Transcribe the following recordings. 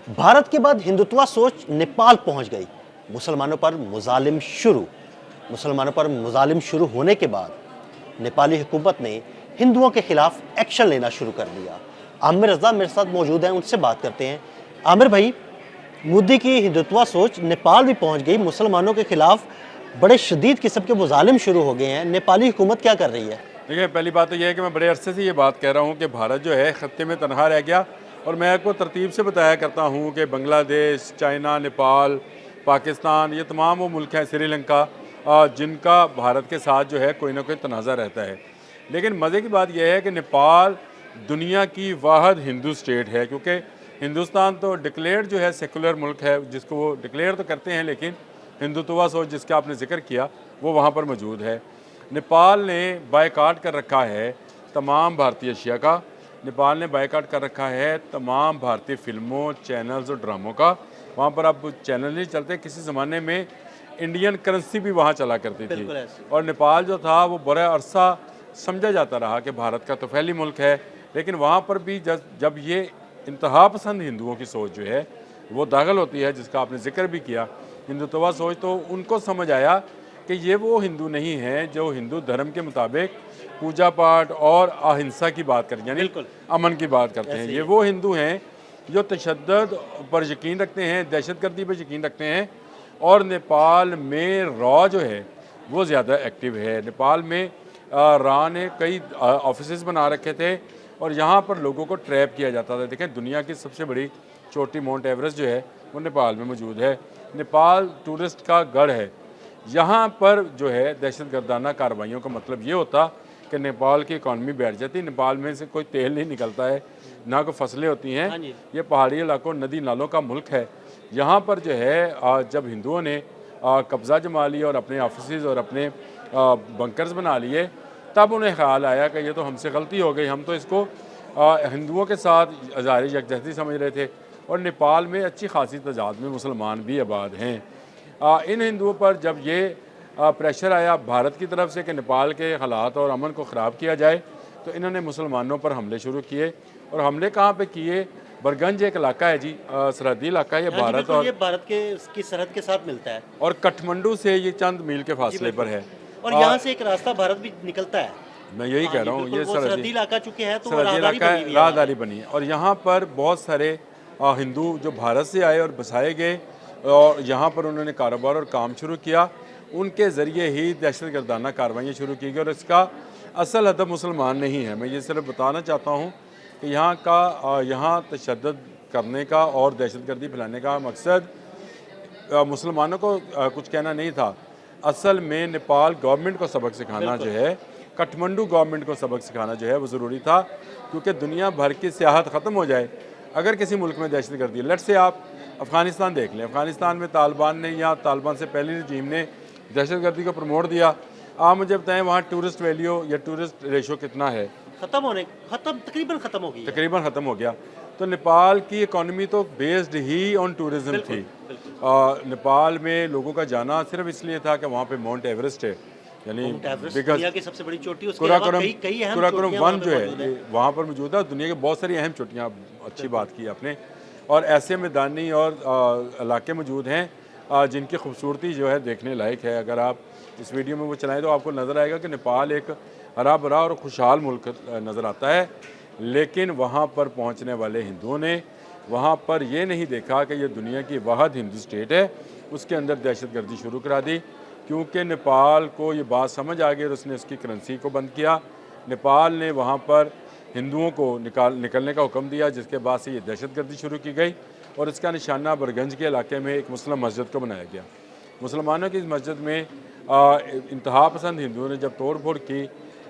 भारत के बाद हिंदुत्वा सोच नेपाल पहुंच गई। मुसलमानों पर मुजालिम शुरू होने के बाद नेपाली हुकूमत ने हिंदुओं के खिलाफ एक्शन लेना शुरू कर दिया। आमिर रजा मेरे साथ मौजूद हैं, उनसे बात करते हैं। आमिर भाई, मोदी की हिंदुत्वा सोच नेपाल भी पहुंच गई। मुसलमानों के खिलाफ बड़े शदीद किस्म के मुजालिम शुरू हो गए हैं। नेपाली हुकूमत क्या कर रही है? देखिए, पहली बात तो यह है कि मैं बड़े अरसे से ये बात कह रहा हूँ कि भारत जो है ख़त्े में तनहा रह गया। और मैं आपको तरतीब से बताया करता हूँ कि बांग्लादेश, चाइना, नेपाल, पाकिस्तान, ये तमाम वो मुल्क हैं, श्रीलंका, जिनका भारत के साथ जो है कोई ना कोई तनाज़ा रहता है। लेकिन मज़े की बात यह है कि नेपाल दुनिया की वाहिद हिंदू स्टेट है, क्योंकि हिंदुस्तान तो डिक्लेयर्ड जो है सेकुलर मुल्क है, जिसको वो डिक्लेयर तो करते हैं, लेकिन हिंदुत्वा सोच जिसका आपने जिक्र किया वो वहाँ पर मौजूद है। नेपाल ने बायकाट कर रखा है तमाम भारतीय अशिया का। नेपाल ने बायकाट कर रखा है तमाम भारतीय फिल्मों, चैनल्स और ड्रामों का। वहाँ पर अब चैनल नहीं चलते। किसी ज़माने में इंडियन करेंसी भी वहाँ चला करती थी। और नेपाल जो था वो बड़ा अरसा समझा जाता रहा कि भारत का तोफ़ैली मुल्क है। लेकिन वहाँ पर भी जब ये इंतहा पसंद हिंदुओं की सोच जो है वो दाखिल होती है, जिसका आपने जिक्र भी किया, हिंदुत्वा सोच, तो उनको समझ आया कि ये वो हिंदू नहीं हैं जो हिंदू धर्म के मुताबिक पूजा पाठ और अहिंसा की बात करें, यानी अमन की बात करते हैं। ये वो हिंदू हैं जो तशद्दुद पर यकीन रखते हैं, दहशतगर्दी पर यकीन रखते हैं। और नेपाल में रॉ जो है वो ज़्यादा एक्टिव है। नेपाल में रॉ ने कई ऑफिस बना रखे थे और यहाँ पर लोगों को ट्रैप किया जाता था। देखें, दुनिया की सबसे बड़ी चोटी माउंट एवरेस्ट जो है वो नेपाल में मौजूद है। नेपाल टूरिस्ट का गढ़ है। यहाँ पर जो है दहशतगर्दाना कार्रवाइयों का मतलब ये होता कि नेपाल की इकॉनमी बैठ जाती। नेपाल में से कोई तेल नहीं निकलता है, ना कोई फसलें होती हैं। ये पहाड़ी इलाकों, नदी नालों का मुल्क है। यहाँ पर जो है जब हिंदुओं ने कब्ज़ा जमा लिया और अपने ऑफिस और अपने बंकर्स बना लिए, तब उन्हें ख्याल आया कि ये तो हमसे गलती हो गई। हम तो इसको हिंदुओं के साथ ज़ाहिर यकजहती समझ रहे थे। और नेपाल में अच्छी खासी तादाद में मुसलमान भी आबाद हैं। इन हिंदुओं पर जब ये प्रेशर आया भारत की तरफ से कि नेपाल के हालात और अमन को ख़राब किया जाए, तो इन्होंने मुसलमानों पर हमले शुरू किए। और हमले कहाँ पे किए? बरगंज एक इलाका है जी, सरहदी इलाका है, ये भारत और ये भारत की सरहद के साथ मिलता है और काठमांडू से ये चंद मील के फासले पर है। और यहाँ से एक रास्ता भारत भी निकलता है। मैं यही कह रहा हूँ, ये सरहदी इलाका चूंकि है तो सरहदी इलाका है, राहदारी बनी है। और यहाँ पर बहुत सारे हिंदू जो भारत से आए और बसाए गए और यहाँ पर उन्होंने कारोबार और काम शुरू किया। उनके ज़रिए ही दहशतगर्दाना कार्रवाइयाँ शुरू की गई। और इसका असल हदफ मुसलमान नहीं है। मैं ये सिर्फ बताना चाहता हूँ कि यहाँ तशद्दुद करने का और दहशतगर्दी फैलाने का मकसद मुसलमानों को कुछ कहना नहीं था। असल में नेपाल गवर्नमेंट को सबक सिखाना जो है, काठमांडू गवर्नमेंट को सबक सिखाना जो है वो ज़रूरी था। क्योंकि दुनिया भर की सियाहत ख़त्म हो जाए अगर किसी मुल्क में दहशतगर्दी। लेट्स से आप अफ़गानिस्तान देख लें। अफ़गानिस्तान में तालिबान ने या तालिबान से पहले रजीम ने दहशतगर्दी को प्रमोट दिया। आप मुझे बताएं वहाँ टूरिस्ट वैल्यू या टूरिस्ट रेशो कितना है? तकरीबन ख़त्म हो गया। तो नेपाल की इकॉनमी तो बेस्ड ही ऑन टूरिज़्म थी। नेपाल में लोगों का जाना सिर्फ इसलिए था कि वहाँ पे माउंट एवरेस्ट है, यानी दुनिया की सबसे बड़ी चोटी, कुराकोरम वन जो है वहाँ पर मौजूद है। दुनिया की बहुत सारी अहम चोटियाँ, अच्छी बात की आपने। और ऐसे मैदानी और इलाके मौजूद हैं जिनकी खूबसूरती जो है देखने लायक है। अगर आप इस वीडियो में वो चलाएं तो आपको नज़र आएगा कि नेपाल एक हरा भरा और खुशहाल मुल्क नज़र आता है। लेकिन वहाँ पर पहुँचने वाले हिंदुओं ने वहाँ पर ये नहीं देखा कि ये दुनिया की वाहिद हिंदू स्टेट है, उसके अंदर दहशतगर्दी शुरू करा दी। क्योंकि नेपाल को ये बात समझ आ गई और उसने उसकी करेंसी को बंद किया। नेपाल ने वहाँ पर हिंदुओं को निकलने का हुक्म दिया, जिसके बाद से ये दहशतगर्दी शुरू की गई। और इसका निशाना बरगंज के इलाके में एक मुस्लिम मस्जिद को बनाया गया। मुसलमानों की इस मस्जिद में इंतहा पसंद हिंदुओं ने जब तोड़ फोड़ की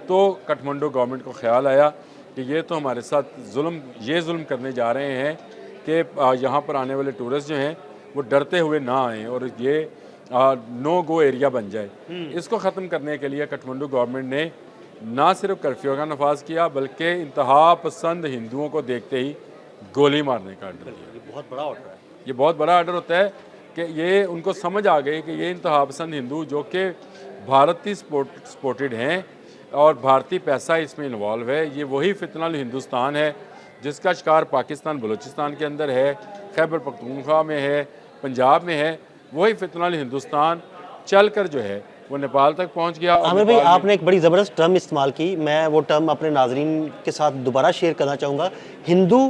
तो काठमांडू गवर्नमेंट को ख्याल आया कि ये तो हमारे साथ जुल्म करने जा रहे हैं कि यहाँ पर आने वाले टूरिस्ट जो हैं वो डरते हुए ना आएँ और ये नो गो एरिया बन जाए। इसको ख़त्म करने के लिए काठमांडू गवर्नमेंट ने ना सिर्फ कर्फ्यू का नफाज किया बल्कि इंतहा पसंद हिंदुओं को देखते ही गोली मारने का आर्डर दिया। ये बहुत बड़ा ऑर्डर है। ये बहुत बड़ा आर्डर होता है कि ये उनको समझ आ गई कि ये इंतहा पसंद हिंदू जो कि भारतीय सपोर्टेड हैं और भारतीय पैसा इसमें इन्वॉल्व है, ये वही फितनल हिंदुस्तान है जिसका शिकार पाकिस्तान बलूचिस्तान के अंदर है, खैबर पख्तूनख्वा में है, पंजाब में है, वही फितनल हिंदुस्तान चल कर जो है वो नेपाल तक पहुंच गया। और आमिर भाई, नेपाल में आपने एक बड़ी ज़बरदस्त टर्म इस्तेमाल की, मैं वो टर्म अपने नाजरीन के साथ दोबारा शेयर करना चाहूँगा, हिंदू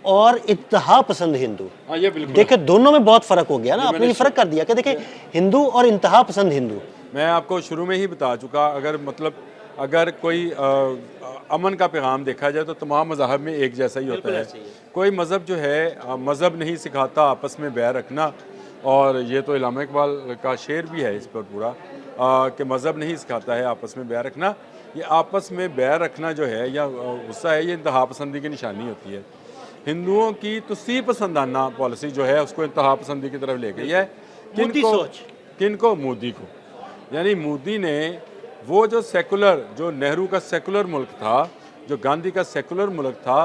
और इंतहा पसंद हिंदू। हाँ, ये बिल्कुल देखिए दोनों में बहुत फ़र्क हो गया ना, ये आपने मैंने ये फ़र्क कर दिया कि देखिए हिंदू और इंतहा पसंद हिंदू। मैं आपको शुरू में ही बता चुका, अगर मतलब अगर कोई अमन का पैगाम देखा जाए तो तमाम मज़ाहब में एक जैसा ही होता है। कोई मज़हब जो है मज़हब नहीं सिखाता आपस में बैर रखना, और ये तो इलामा इकबाल का शेर भी है इस पर पूरा कि मज़हब नहीं सिखाता है आपस में बैर रखना। ये आपस में बैर रखना जो है या गुस्सा है, ये इंतहा पसंदी की निशानी होती है। हिंदुओं की तुसी पसंदाना पॉलिसी जो है उसको इंतहा पसंदी की तरफ ले गई है। किनको? मोदी को। यानी मोदी ने वो जो सेकुलर, जो नेहरू का सेकुलर मुल्क था, जो गांधी का सेकुलर मुल्क था,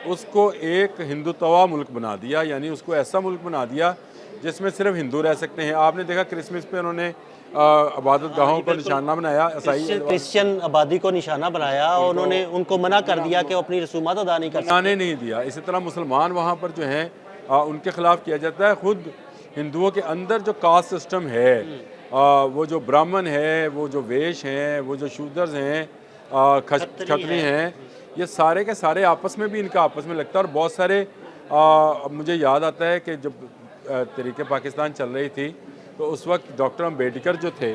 उसको एक हिंदुत्वा मुल्क बना दिया। यानी उसको ऐसा मुल्क बना दिया जिसमें सिर्फ हिंदू रह सकते हैं। आपने देखा क्रिसमस पे उन्होंने इबादत गाहों को निशाना बनाया, ईसाई क्रिश्चियन आबादी को निशाना बनाया और उन्होंने उनको मना कर दिया कि वो अपनी रसूमात अदा नहीं कर सकते। बनाने नहीं दिया। इसी तरह मुसलमान वहाँ पर जो हैं उनके खिलाफ किया जाता है। खुद हिंदुओं के अंदर जो कास्ट सिस्टम है, वो जो ब्राह्मण है, वो जो वेश हैं, वो जो शूद्रस हैं, खत्री हैं, ये सारे के सारे आपस में भी इनका आपस में लगता है। और बहुत सारे मुझे याद आता है कि जब तहरीक पाकिस्तान चल रही थी तो उस वक्त डॉक्टर अम्बेडकर जो थे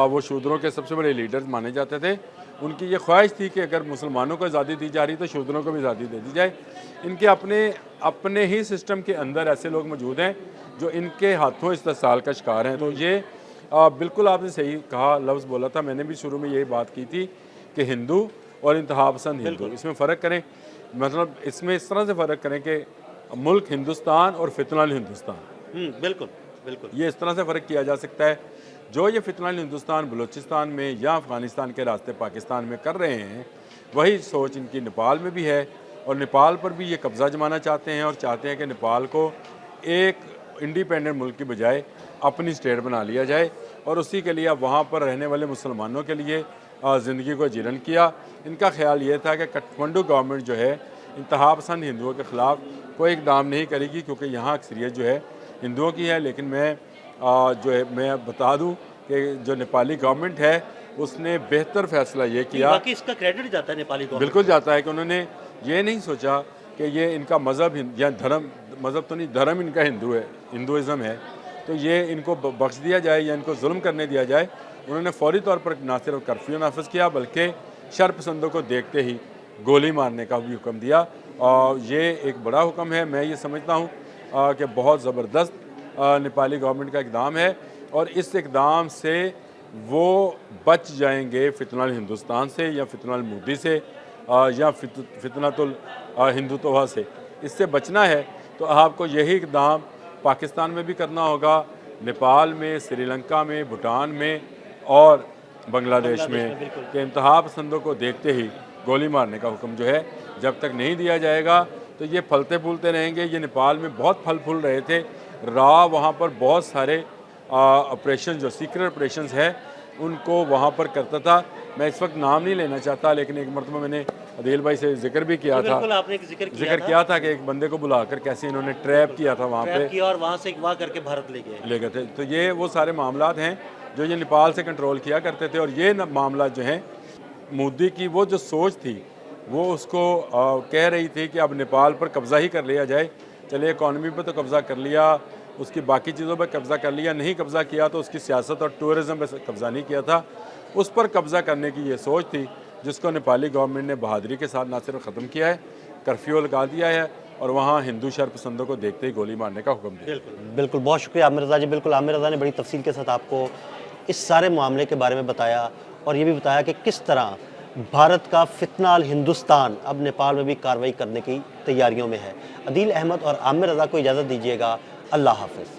वो शूद्रों के सबसे बड़े लीडर्स माने जाते थे। उनकी ये ख्वाहिश थी कि अगर मुसलमानों को आज़ादी दी जा रही तो शूद्रों को भी आज़ादी दे दी जाए। इनके अपने ही सिस्टम के अंदर ऐसे लोग मौजूद हैं जो इनके हाथों इस्तेसाल का शिकार हैं। तो ये बिल्कुल आपने सही कहा, लफ्ज़ बोला था मैंने भी शुरू में यही बात की थी कि हिंदू और इंतहा पसंद हिंदू, इसमें फ़र्क करें। मतलब इसमें इस तरह से फ़र्क करें कि मुल्क हिंदुस्तान और फितनल हिंदुस्तान, बिल्कुल बिल्कुल, ये इस तरह से फ़र्क किया जा सकता है। जो ये फितनल हिंदुस्तान बलूचिस्तान में या अफ़गानिस्तान के रास्ते पाकिस्तान में कर रहे हैं, वही सोच इनकी नेपाल में भी है। और नेपाल पर भी ये कब्ज़ा जमाना चाहते हैं और चाहते हैं कि नेपाल को एक इंडिपेंडेंट मुल्क की बजाय अपनी स्टेट बना लिया जाए। और उसी के लिए अब वहाँ पर रहने वाले मुसलमानों के लिए ज़िंदगी को जीर्ण किया। इनका ख्याल ये था कि काठमांडू गवर्नमेंट जो है इंतहा पसंद हिंदुओं के ख़िलाफ़ कोई इकदाम नहीं करेगी, क्योंकि यहाँ अक्सरियत जो है हिंदुओं की है। लेकिन मैं बता दूँ कि जो नेपाली गवर्नमेंट है उसने बेहतर फ़ैसला ये किया। बाकी इसका क्रेडिट जाता है नेपाली गवर्नमेंट, बिल्कुल जाता है कि उन्होंने ये नहीं सोचा कि ये इनका मज़हब या धर्म, मज़हब तो नहीं, धर्म इनका हिंदू है, हिंदुज़म है, तो ये इनको बख्श दिया जाए या इनको जुल्म करने दिया जाए। उन्होंने फौरी तौर पर ना सिर्फ कर्फ्यू नाफिज किया बल्कि शरपसंदों को देखते ही गोली मारने का भी हुक्म दिया। और ये एक बड़ा हुक्म है। मैं ये समझता हूँ कि बहुत ज़बरदस्त नेपाली गवर्नमेंट का इकदाम है और इस इकदाम से वो बच जाएंगे फितनल हिंदुस्तान से या फितनल मोदी से या फितनतुल हिंदुत्वा से। इससे बचना है तो आपको यही इकदाम पाकिस्तान में भी करना होगा, नेपाल में, श्रीलंका में, भूटान में और बांग्लादेश में कि इंतहा पसंदों को देखते ही गोली मारने का हुक्म जो है जब तक नहीं दिया जाएगा तो ये फलते फूलते रहेंगे। ये नेपाल में बहुत फल फूल रहे थे। वहाँ पर बहुत सारे ऑपरेशन, जो सीक्रेट ऑपरेशंस है, उनको वहाँ पर करता था। मैं इस वक्त नाम नहीं लेना चाहता, लेकिन एक मरतबा मैंने अदील भाई से जिक्र भी किया था। आपने जिक्र किया था कि एक बंदे को बुलाकर कैसे इन्होंने ट्रैप किया था वहाँ पे और वहाँ से अगवा करके भारत ले गए थे। तो ये वो सारे मामलात हैं जो ये नेपाल से कंट्रोल किया करते थे। और ये मामला जो हैं, मोदी की वो जो सोच थी वो उसको कह रही थी कि अब नेपाल पर कब्ज़ा ही कर लिया जाए। चलिए, इकॉनमी पर तो कब्ज़ा कर लिया, उसकी बाकी चीज़ों पर कब्ज़ा कर लिया, नहीं कब्ज़ा किया तो उसकी सियासत और टूरिज़म पर कब्ज़ा नहीं किया था। उस पर कब्ज़ा करने की ये सोच थी, जिसको नेपाली गवर्नमेंट ने बहादुरी के साथ ना सिर्फ ख़त्म किया है, कर्फ्यू लगा दिया है और वहाँ हिंदू शरपसंदों को देखते ही गोली मारने का हुक्म दिया। बिल्कुल, बहुत शुक्रिया आमिर रज़ा जी। बिल्कुल, आमिर रज़ा ने बड़ी तफसील के साथ आपको इस सारे मामले के बारे में बताया और ये भी बताया कि किस तरह भारत का फितनाल हिंदुस्तान अब नेपाल में भी कार्रवाई करने की तैयारियों में है। अदील अहमद और आमिर रज़ा को इजाज़त दीजिएगा। अल्लाह हाफ़िज़।